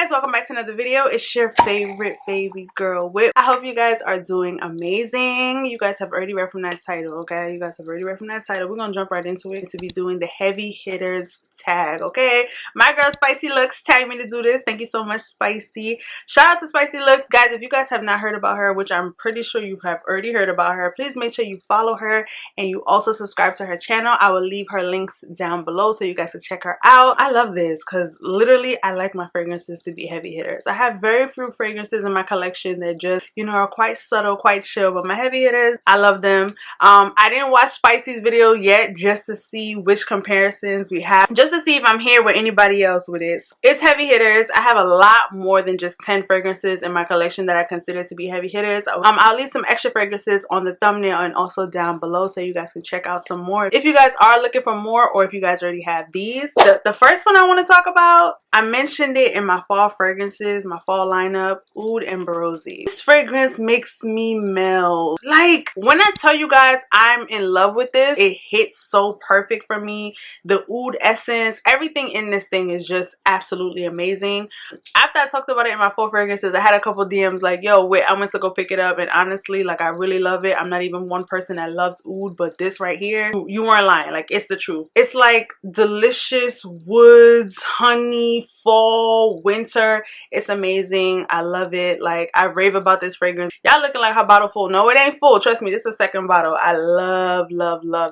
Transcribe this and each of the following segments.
guys, welcome back to another video. It's your favorite baby girl Whip. I hope you guys are doing amazing. You guys have already read from that title, okay? You guys have already read from that title. We're gonna jump right into it to be doing the heavy hitters tag, okay? My girl Spicy Looks tagged me to do this. Thank you so much, Spicy. Shout out to Spicy Looks. Guys, if you guys have not heard about her, which I'm pretty sure you have already heard about her, please make sure you follow her and you also subscribe to her channel. I will leave her links down below so you guys can check her out. I love this because literally I like my fragrances to be heavy hitters. I have very few fragrances in my collection that just, you know, are quite subtle, quite chill, but my heavy hitters, I love them. I didn't watch Spicy's video yet just to see which comparisons we have, just to see if I'm here with anybody else with it. It's heavy hitters. I have a lot more than just 10 fragrances in my collection that I consider to be heavy hitters. I'll leave some extra fragrances on the thumbnail and also down below so you guys can check out some more if you guys are looking for more, or if you guys already have these. The first one I want to talk about, I mentioned it in my fall fragrances, my fall lineup, Aoud Ambroisie. This fragrance makes me melt. Like, when I tell you guys I'm in love with this, it hits so perfect for me. The oud essence, everything in this thing is just absolutely amazing. After I talked about it in my fall fragrances, I had a couple DMs like, yo, wait, I went to go pick it up, and honestly, like, I really love it. I'm not even one person that loves oud, but this right here, you weren't lying. Like, it's the truth. It's like delicious woods, honey, fall, winter. It's amazing. I love it. Like, I rave about this fragrance. Y'all looking like her bottle full. No, it ain't full. Trust me, this is the second bottle. I love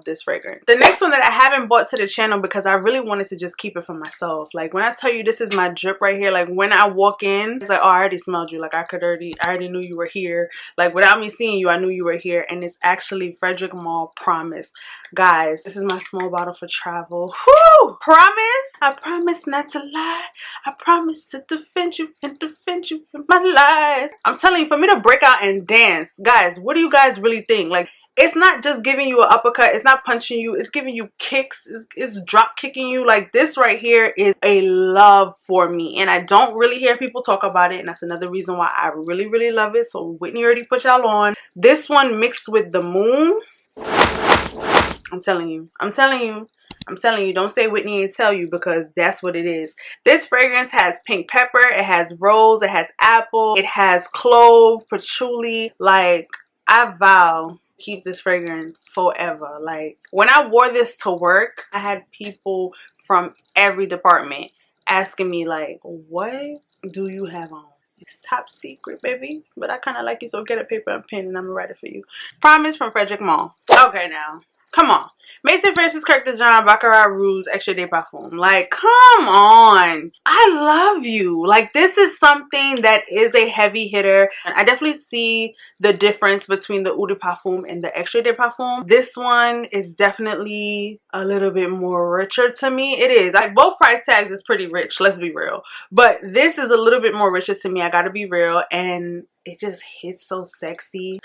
this fragrance. The next one that I haven't bought to the channel because I really wanted to just keep it for myself. Like, when I tell you this is my drip right here, like, when I walk in, it's like, oh, I already smelled you. Like, I already knew you were here. Like, without me seeing you, I knew you were here. And it's actually Frederick Malle Promise. Guys, this is my small bottle for travel. Whoo! Promise? I promise not to lie. I promise to defend you and defend you in my life. I'm telling you, for me to break out and dance, guys, what do you guys really think? Like, it's not just giving you an uppercut, it's not punching you, it's giving you kicks, it's drop kicking you. Like, this right here is a love for me, and I don't really hear people talk about it, and that's another reason why I really love it. So Whitney already put y'all on. This one mixed with the moon, I'm telling you, don't say Whitney ain't tell you, because that's what it is. This fragrance has pink pepper, it has rose, it has apple, it has clove, patchouli. Like, I vow keep this fragrance forever. Like, when I wore this to work, I had people from every department asking me, like, what do you have on? It's top secret, baby, but I kind of like you, so get a paper and pen and I'm gonna write it for you. Promise from Frederick Malle. Okay, now come on. Mason Francis Kirk de Jean Baccarat Rouge Extrait de Parfum. Like, come on. I love you. Like, this is something that is a heavy hitter. And I definitely see the difference between the Eau de Parfum and the Extrait de Parfum. This one is definitely a little bit more richer to me. It is. Like, both price tags is pretty rich. Let's be real. But this is a little bit more richer to me. I gotta be real. And it just hits so sexy.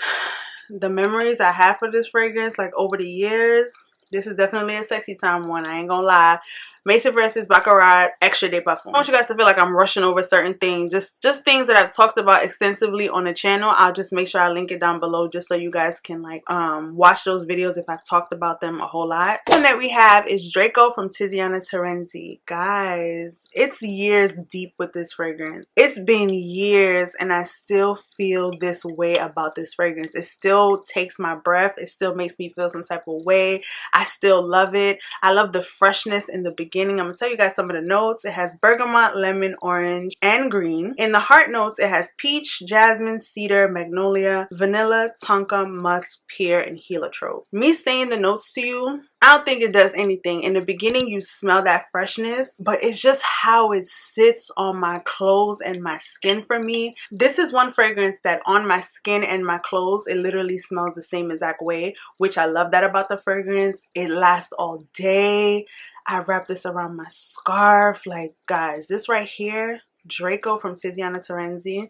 The memories I have for this fragrance, like, over the years, this is definitely a sexy time one. I ain't gonna lie. Mason Francis Baccarat Extrait de Parfum. I want you guys to feel like I'm rushing over certain things. Just things that I've talked about extensively on the channel. I'll just make sure I link it down below just so you guys can, like, watch those videos if I've talked about them a whole lot. The one that we have is Draco from Tiziana Terenzi. Guys, it's years deep with this fragrance. It's been years and I still feel this way about this fragrance. It still takes my breath. It still makes me feel some type of way. I still love it. I love the freshness in the beginning. I'm gonna tell you guys some of the notes. It has bergamot, lemon, orange, and green. In the heart notes, it has peach, jasmine, cedar, magnolia, vanilla, tonka, musk, pear, and heliotrope. Me saying the notes to you, I don't think it does anything. In the beginning, you smell that freshness, but it's just how it sits on my clothes and my skin for me. This is one fragrance that on my skin and my clothes, it literally smells the same exact way, which I love that about the fragrance. It lasts all day. I wrap this around my scarf. Like, guys, this right here, Draco from Tiziana Terenzi,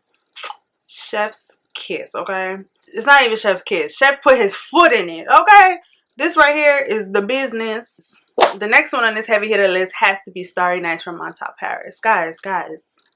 chef's kiss, okay? It's not even chef's kiss. Chef put his foot in it, okay? This right here is the business. The next one on this heavy hitter list has to be Starry Nights from Montale, Paris. Guys,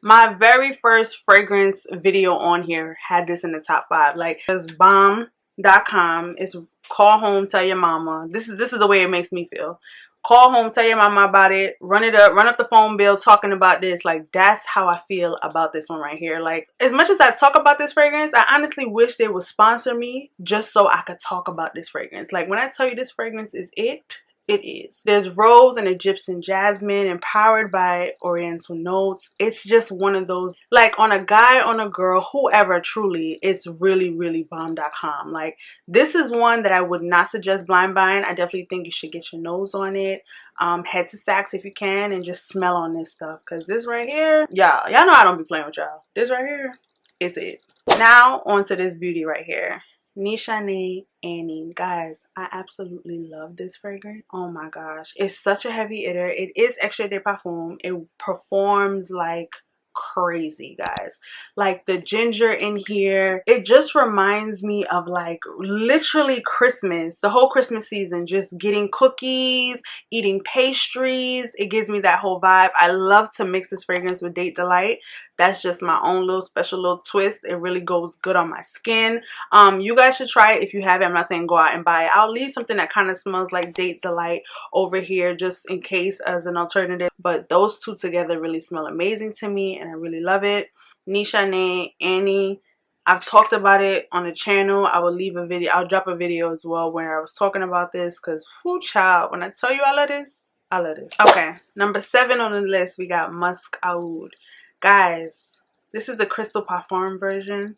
my very first fragrance video on here had this in the top 5. Like, it's bomb.com. It's call home, tell your mama. This is the way it makes me feel. call home, tell your mama about it, run it up, run up the phone bill talking about this. Like, that's how I feel about this one right here. Like, as much as I talk about this fragrance, I honestly wish they would sponsor me just so I could talk about this fragrance. Like, when I tell you this fragrance is it, it is. There's rose and Egyptian jasmine, empowered by oriental notes. It's just one of those, like, on a guy, on a girl, whoever, truly, it's really, really bomb.com. Like, this is one that I would not suggest blind buying. I definitely think you should get your nose on it. Head to Saks if you can, and just smell on this stuff. Because this right here, y'all know I don't be playing with y'all. This right here is it. Now, onto this beauty right here. Nishan Ani. Guys, I absolutely love this fragrance. Oh my gosh, it's such a heavy hitter. It is Extrait de Parfum. It performs like crazy, guys. Like, the ginger in here, it just reminds me of, like, literally Christmas, the whole Christmas season, just getting cookies, eating pastries. It gives me that whole vibe. I love to mix this fragrance with Date Delight. That's just my own little special little twist. It really goes good on my skin. You guys should try it if you have it. I'm not saying go out and buy it. I'll leave something that kind of smells like Date Delight over here just in case as an alternative. But those two together really smell amazing to me, and I really love it. Nishan Ani. I've talked about it on the channel. I will leave a video. I'll drop a video as well where I was talking about this, because whoo child, when I tell you I love this, I love this. Okay, number 7 on the list, we got Musk Out. Guys, this is the Crystal Parfum version.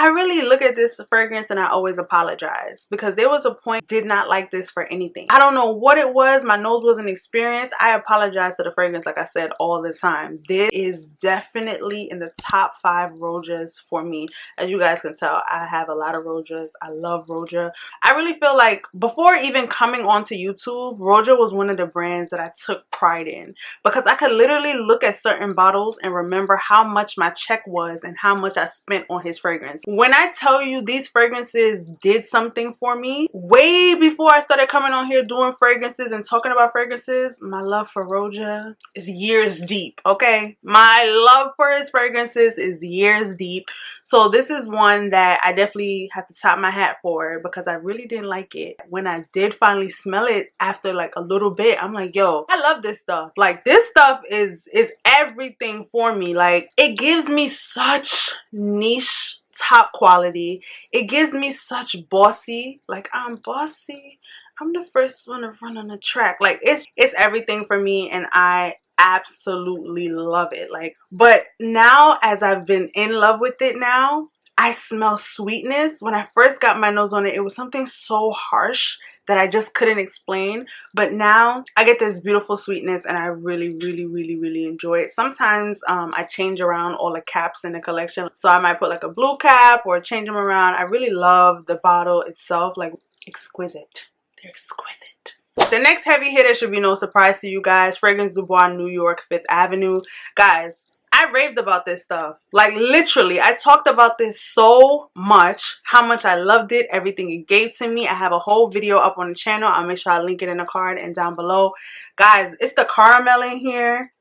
I really look at this fragrance and I always apologize, because there was a point I did not like this for anything. I don't know what it was. My nose wasn't experienced. I apologize to the fragrance, like I said, all the time. This is definitely in the top 5 Rojas for me. As you guys can tell, I have a lot of Rojas. I love Roja. I really feel like before even coming onto YouTube, Roja was one of the brands that I took pride in, because I could literally look at certain bottles and remember how much my check was and how much I spent on his fragrance. When I tell you these fragrances did something for me, way before I started coming on here doing fragrances and talking about fragrances, my love for Roja is years deep, okay? My love for his fragrances is years deep. So this is one that I definitely have to top my hat for, because I really didn't like it. When I did finally smell it after like a little bit, I'm like, yo, I love this stuff. Like, this stuff is everything for me. Like, it gives me such niche top quality. It gives me such bossy, like, I'm bossy, I'm the first one to run on the track. Like, it's everything for me, and I absolutely love it. Like, but now as I've been in love with it now, I smell sweetness. When I first got my nose on it, it was something so harsh that I just couldn't explain. But now I get this beautiful sweetness, and I really, really, really, really enjoy it. Sometimes I change around all the caps in the collection. So I might put like a blue cap or change them around. I really love the bottle itself. Like, exquisite. They're exquisite. The next heavy hitter should be no surprise to you guys. Fragrance du Bois New York 5th Avenue. Guys, I raved about this stuff. Like, literally, I talked about this so much, how much I loved it, everything it gave to me. I have a whole video up on the channel. I'll make sure I link it in the card and down below. Guys, it's the caramel in here.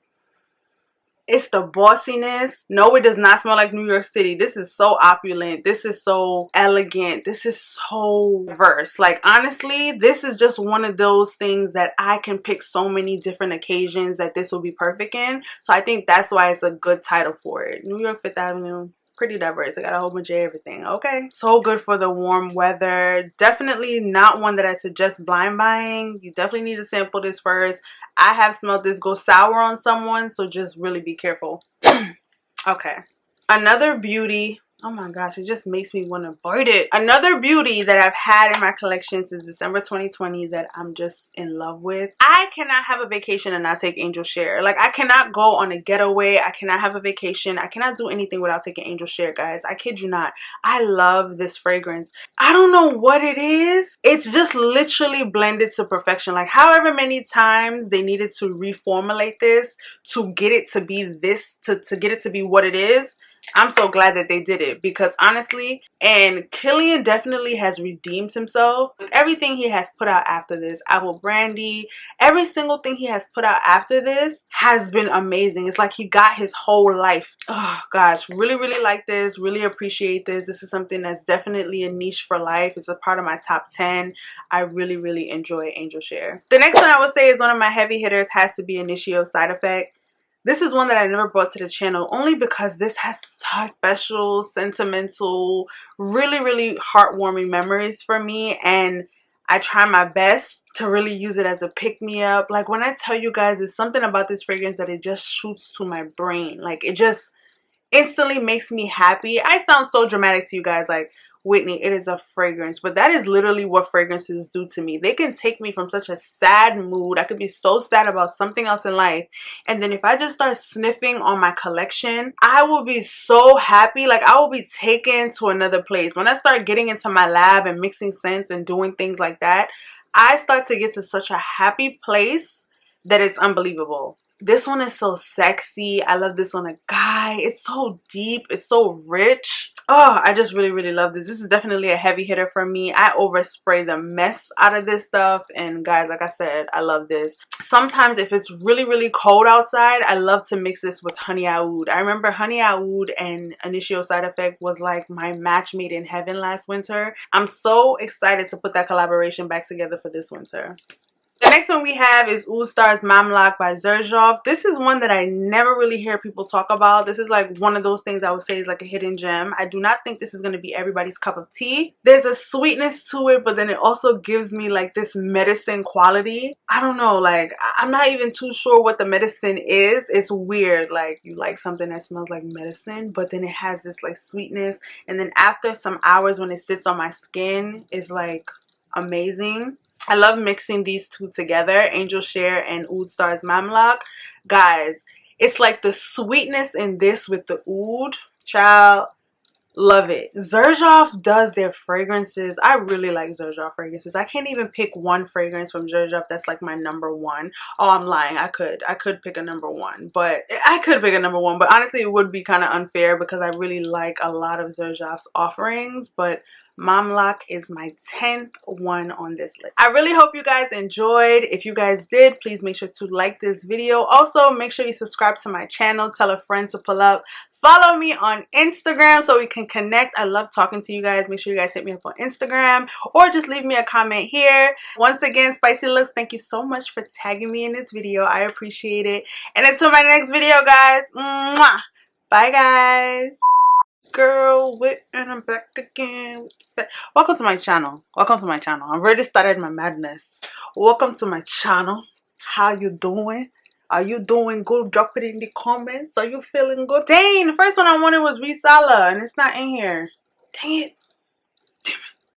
It's the bossiness. No, it does not smell like New York City. This is so opulent. This is so elegant. This is so diverse. Like, honestly, this is just one of those things that I can pick so many different occasions that this will be perfect in. So I think that's why it's a good title for it. New York 5th Avenue. Pretty diverse. I got a whole bunch of everything. Okay, so good for the warm weather. Definitely not one that I suggest blind buying. You definitely need to sample this first. I have smelled this go sour on someone, so just really be careful. Okay, another beauty. Oh my gosh, it just makes me want to bite it. Another beauty that I've had in my collection since December 2020 that I'm just in love with. I cannot have a vacation and not take Angel Share. Like, I cannot go on a getaway. I cannot have a vacation. I cannot do anything without taking Angel Share, guys. I kid you not. I love this fragrance. I don't know what it is. It's just literally blended to perfection. Like, however many times they needed to reformulate this to get it to be this, to get it to be what it is. I'm so glad that they did it, because honestly, and Killian definitely has redeemed himself with everything he has put out after this. Apple Brandy, every single thing he has put out after this has been amazing. It's like he got his whole life. Oh gosh, really, really like this. Really appreciate this. This is something that's definitely a niche for life. It's a part of my top 10. I really, really enjoy Angel Share. The next one I would say is one of my heavy hitters, has to be Initio Side Effect. This is one that I never brought to the channel only because this has such special, sentimental, really, really heartwarming memories for me. And I try my best to really use it as a pick-me-up. Like when I tell you guys, there's something about this fragrance that it just shoots to my brain. Like it just instantly makes me happy. I sound so dramatic to you guys, like, Whitney, it is a fragrance, but that is literally what fragrances do to me. They can take me from such a sad mood. I could be so sad about something else in life, and then if I just start sniffing on my collection, I will be so happy. Like I will be taken to another place. When I start getting into my lab and mixing scents and doing things like that, I start to get to such a happy place that it's unbelievable. This one is so sexy. I love this on a guy. It's so deep. It's so rich. Oh, I just really, really love this. This is definitely a heavy hitter for me. I overspray the mess out of this stuff. And guys, like I said, I love this. Sometimes if it's really, really cold outside, I love to mix this with Honey Aoud. I remember Honey Aoud and Initio Side Effect was like my match made in heaven last winter. I'm so excited to put that collaboration back together for this winter. The next one we have is Oud Star's Mamlak by Xerjoff. This is one that I never really hear people talk about. This is like one of those things I would say is like a hidden gem. I do not think this is going to be everybody's cup of tea. There's a sweetness to it, but then it also gives me like this medicine quality. I don't know, like I'm not even too sure what the medicine is. It's weird, like you like something that smells like medicine, but then it has this like sweetness, and then after some hours when it sits on my skin, it's like amazing. I love mixing these two together, Angel Share and Oud Star's Mamlak. Guys, it's like the sweetness in this with the oud. Child, love it. Xerjoff does their fragrances. I really like Xerjoff fragrances. I can't even pick one fragrance from Xerjoff that's like my number one. Oh, I'm lying. I could pick a number one, but honestly it would be kind of unfair because I really like a lot of Xerjoff's offerings, but Mamlak is my 10th one on this list. I really hope you guys enjoyed. If you guys did, please make sure to like this video. Also, make sure you subscribe to my channel. Tell a friend to pull up. Follow me on Instagram so we can connect. I love talking to you guys. Make sure you guys hit me up on Instagram or just leave me a comment here. Once again, Spicy Looks, thank you so much for tagging me in this video. I appreciate it. And until my next video, guys. Mwah! Bye, guys. Girl, and I'm back again. Welcome to my channel. Welcome to my channel. I've already started my madness. Welcome to my channel. How you doing? Are you doing good? Drop it in the comments. Are you feeling good? Dang, the first one I wanted was Risala and it's not in here. Dang it.